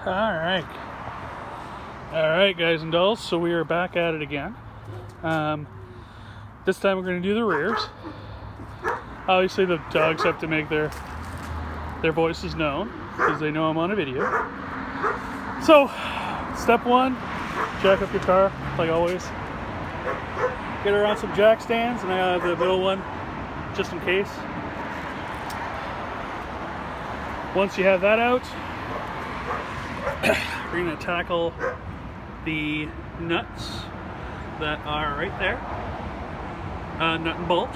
Alright. Alright, guys and dolls, so we are back at it again. This time we're going to do the rears. Obviously the dogs have to make their voices known because they know I'm on a video. So, step one, jack up your car, like always. Get around some jack stands, and I have the middle one just in case. Once you have that out, we're going to tackle the nuts that are right there, nut and bolt,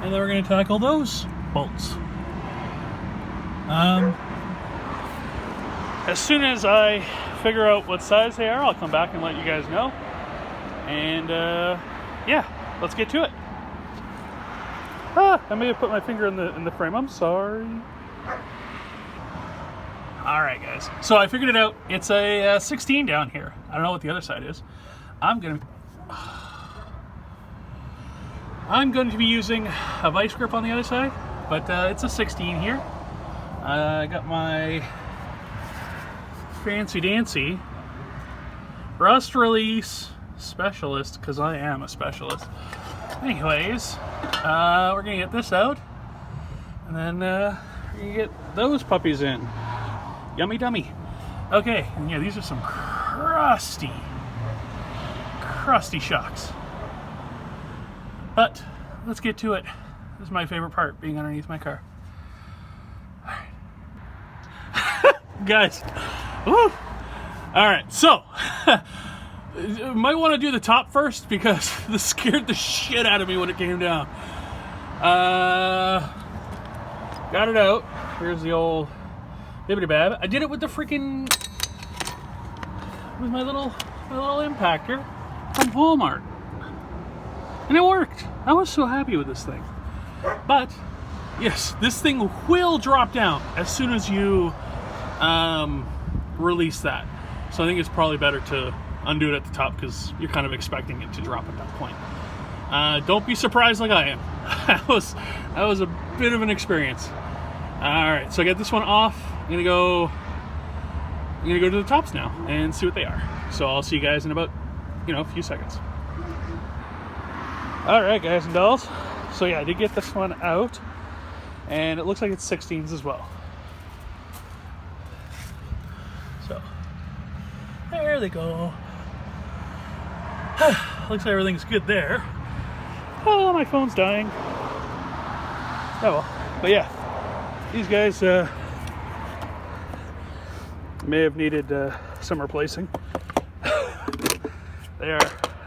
and then we're going to tackle those bolts. As soon as I figure out what size they are, I'll come back and let you guys know, and yeah, let's get to it. I may have put my finger in the frame. I'm sorry. Alright, guys. So I figured it out. It's a 16 down here. I don't know what the other side is. I'm going to be using a vice grip on the other side, but it's a 16 here. I got my fancy dancy rust release specialist, because I am a specialist. Anyways, we're gonna get this out, and then we're gonna get those puppies in. Yummy dummy. Okay, and yeah, these are some crusty shocks. But let's get to it. This is my favorite part, being underneath my car. All right. Guys, woo! All right, so might want to do the top first because this scared the shit out of me when it came down. Got it out. Here's the old bibbidi bab. I did it with the freaking my little impactor from Walmart, and it worked. I was so happy with this thing. But yes, this thing will drop down as soon as you release that. So I think it's probably better to undo it at the top because you're kind of expecting it to drop at that point. Don't be surprised like I am. that was a bit of an experience. All right, so I got this one off. I'm gonna go to the tops now and see what they are. So I'll see you guys in about a few seconds. All right, guys and dolls. So yeah, I did get this one out, and it looks like it's 16s as well. So there they go. Looks like everything's good there. Oh, my phone's dying. Oh well. But yeah, these guys may have needed some replacing. They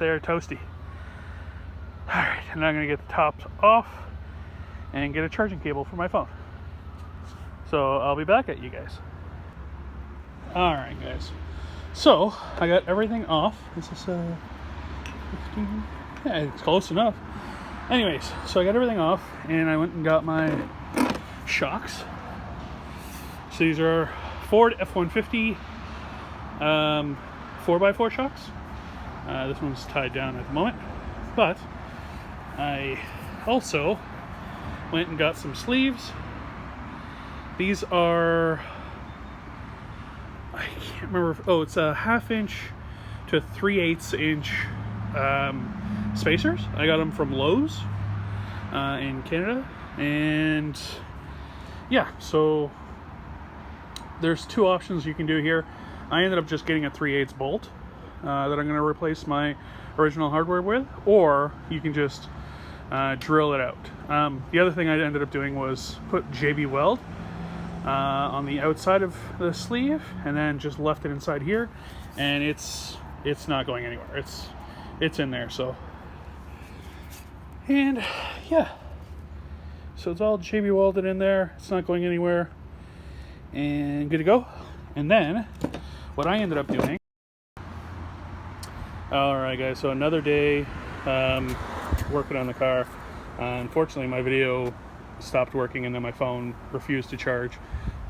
are toasty. All right, and now I'm gonna get the tops off and get a charging cable for my phone. So I'll be back at you guys. All right, guys. So I got everything off. This is 15. Yeah, it's close enough. Anyways, so I got everything off, and I went and got my shocks. So these are Ford F-150 4x4 shocks. This one's tied down at the moment, but I also went and got some sleeves. These are, I can't remember. Oh, it's a 1/2 inch to 3/8 inch spacers. I got them from Lowe's in Canada, and yeah, so there's two options you can do here. I ended up just getting a 3/8 bolt that I'm going to replace my original hardware with, or you can just drill it out. The other thing I ended up doing was put JB Weld on the outside of the sleeve, and then just left it inside here, and it's not going anywhere. It's in there. So, and yeah, so it's all JB welded in there. It's not going anywhere, and good to go. And then what I ended up doing, all right guys, so another day working on the car. Unfortunately my video stopped working, and then my phone refused to charge,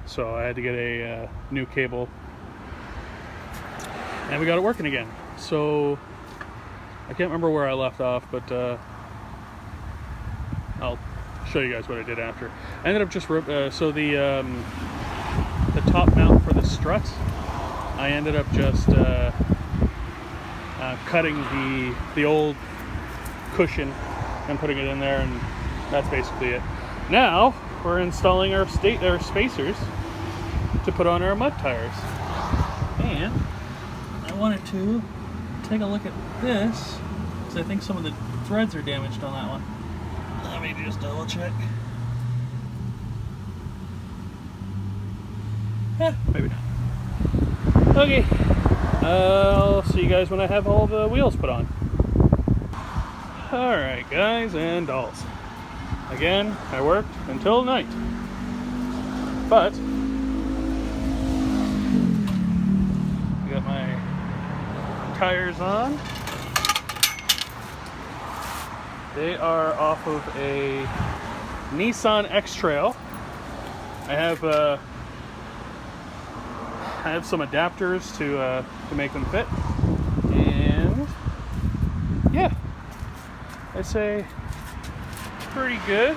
so I had to get a new cable, and we got it working again. So I can't remember where I left off, but I'll show you guys what I did after. I ended up just so the top mount for the strut, I ended up just cutting the old cushion and putting it in there, and that's basically it. Now we're installing our spacers to put on our mud tires. And I wanted to take a look at this because I think some of the threads are damaged on that one. Let me just double check. Maybe not. Okay, I'll see you guys when I have all the wheels put on. Alright guys and dolls. Again, I worked until night. But I got my tires on. They are off of a Nissan X-Trail. I have some adapters to make them fit, and yeah, I'd say pretty good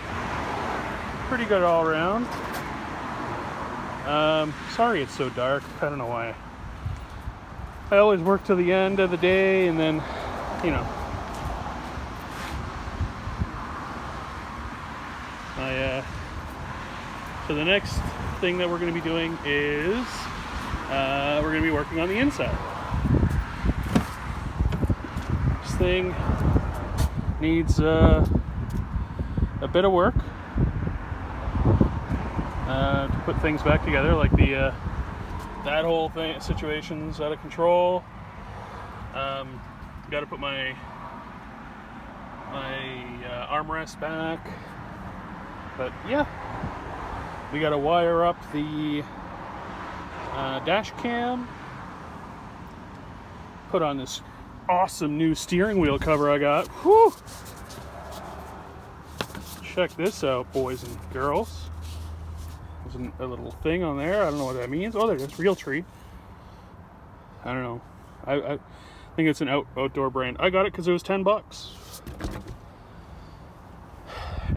all around. Sorry it's so dark. I don't know why. I always work till the end of the day, and then, you know, so the next thing that we're going to be doing is we're going to be working on the inside. This thing needs a bit of work to put things back together, like that whole situation's out of control. Got to put my armrest back, but yeah, we got to wire up the dash cam, put on this awesome new steering wheel cover I got. Whew! Check this out, boys and girls. There's a little thing on there. I don't know what that means. Oh, there it is. Realtree. I don't know. I think it's an outdoor brand. I got it because it was $10.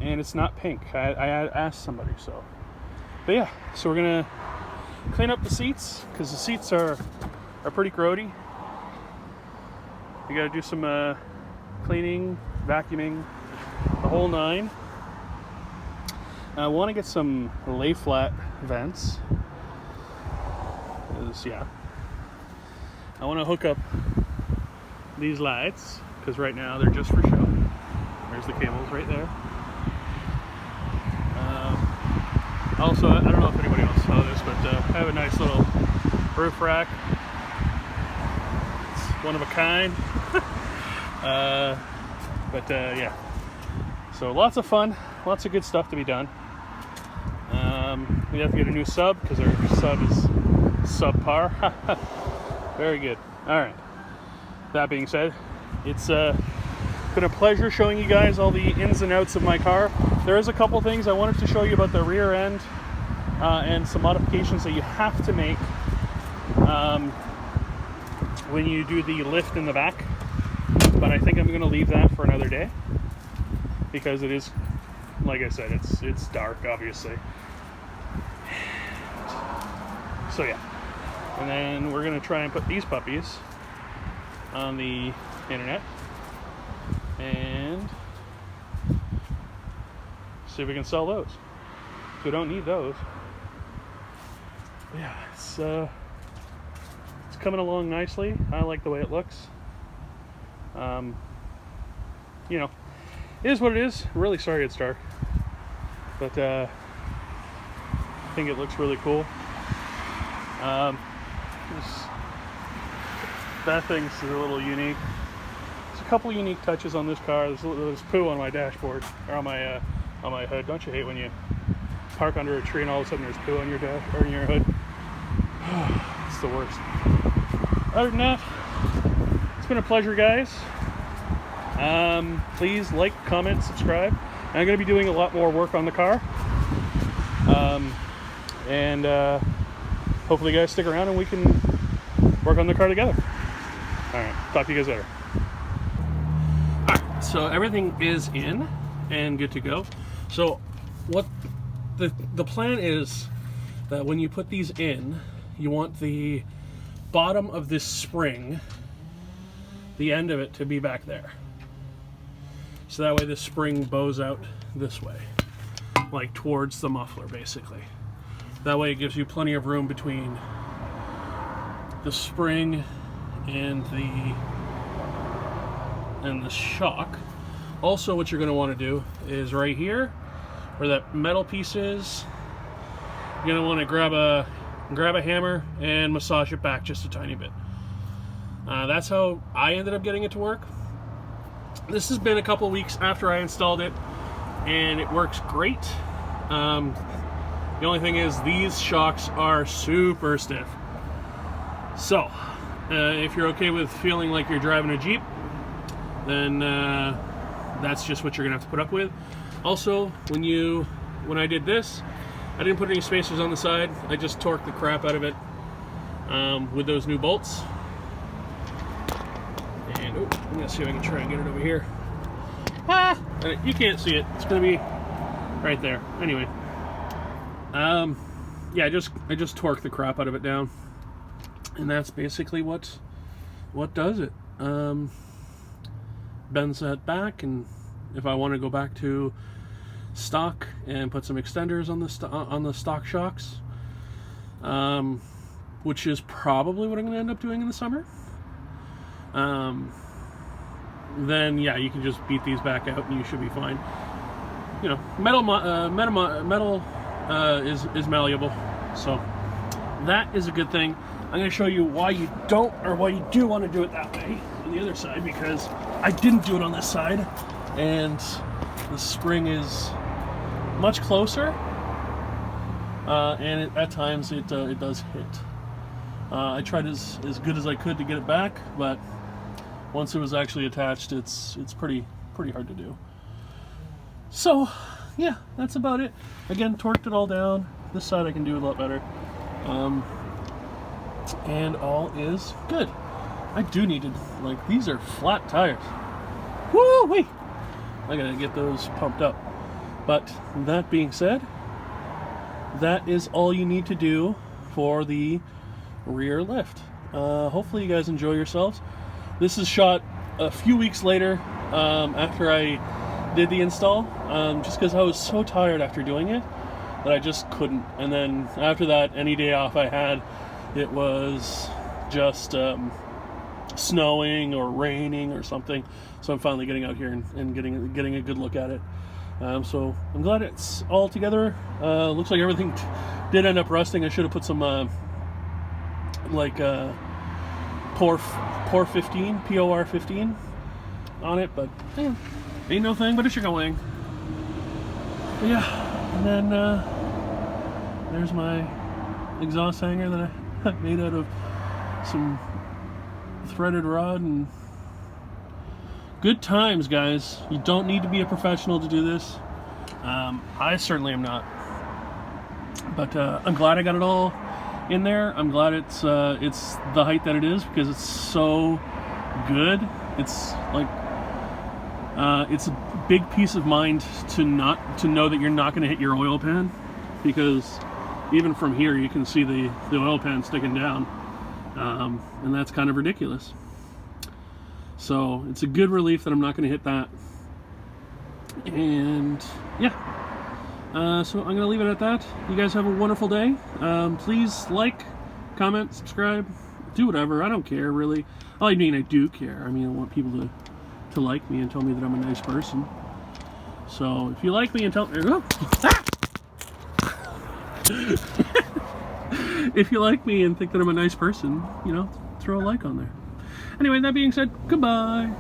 And it's not pink. I asked somebody, so. But yeah, so we're gonna clean up the seats because the seats are pretty grody. You gotta do some cleaning, vacuuming, the whole nine. I want to get some lay flat vents. Yeah, I want to hook up these lights because right now they're just for show. There's the cables right there. Also, I don't know if anybody else saw this, but I have a nice little roof rack. It's one of a kind. Yeah, so lots of fun, lots of good stuff to be done. We have to get a new sub because our sub is subpar. Very good. All right, that being said, it's been a pleasure showing you guys all the ins and outs of my car. There is a couple things I wanted to show you about the rear end and some modifications that you have to make when you do the lift in the back, but I think I'm going to leave that for another day because it is, like I said, it's dark, obviously. So yeah, and then we're going to try and put these puppies on the internet and see if we can sell those. So we don't need those. But yeah, it's coming along nicely. I like the way it looks. You know, it is what it is. I'm really sorry it's dark, but I think it looks really cool. That thing's a little unique. There's a couple unique touches on this car. There's poo on my dashboard, or on my hood. Don't you hate when you park under a tree and all of a sudden there's poo on your dash or in your hood? It's the worst. Other than that, it's been a pleasure, guys. Please like, comment, subscribe. I'm going to be doing a lot more work on the car. Hopefully you guys stick around and we can work on the car together. Alright, talk to you guys later. Alright, so everything is in and good to go. So what the plan is that when you put these in, you want the bottom of this spring, the end of it, to be back there. So that way the spring bows out this way, like towards the muffler basically. That way it gives you plenty of room between the spring and the shock. Also, what you're going to want to do is right here where that metal piece is, you're going to want to grab a hammer and massage it back just a tiny bit. That's how I ended up getting it to work. This has been a couple weeks after I installed it, and it works great. The only thing is these shocks are super stiff. So, if you're okay with feeling like you're driving a Jeep, then that's just what you're gonna have to put up with. Also, when I did this, I didn't put any spacers on the side. I just torqued the crap out of it with those new bolts. And I'm gonna see if I can try and get it over here. You can't see it. It's gonna be right there. Anyway, yeah, I just torqued the crap out of it down, and that's basically what does it. Bends that back, and if I want to go back to stock and put some extenders on the stock shocks, which is probably what I'm going to end up doing in the summer, then yeah, you can just beat these back out and you should be fine. You know, metal is malleable, so that is a good thing. I'm going to show you why you don't, or why you do want to do it that way on the other side, because I didn't do it on this side, and the spring is much closer, and at times it does hit. I tried as good as I could to get it back, but once it was actually attached, it's pretty hard to do. So yeah, that's about it. Again, torqued it all down. This side I can do a lot better. And all is good. I do need to, like, these are flat tires. Woo-wee! I gotta get those pumped up. But that being said, that is all you need to do for the rear lift. Hopefully you guys enjoy yourselves. This is shot a few weeks later, after I did the install, just because I was so tired after doing it that I just couldn't. And then after that, any day off I had, it was just snowing or raining or something. So I'm finally getting out here and getting a good look at it. So I'm glad it's all together. Looks like everything did end up rusting. I should have put some POR 15 on it, but yeah, ain't no thing but a chicken wing. But yeah, and then there's my exhaust hanger that I made out of some threaded rod. And good times, guys. You don't need to be a professional to do this. I certainly am not, but I'm glad I got it all in there. I'm glad it's the height that it is, because it's so good. It's like it's a big peace of mind to know that you're not going to hit your oil pan, because even from here you can see the oil pan sticking down, and that's kind of ridiculous. So it's a good relief that I'm not going to hit that. And yeah, so I'm going to leave it at that. You guys have a wonderful day. Please like, comment, subscribe, do whatever. I don't care, really. Oh, I mean, I do care. I mean, I want people to like me and tell me that I'm a nice person. So if you like me and tell me, if you like me and think that I'm a nice person, you know, throw a like on there. Anyway, that being said, goodbye.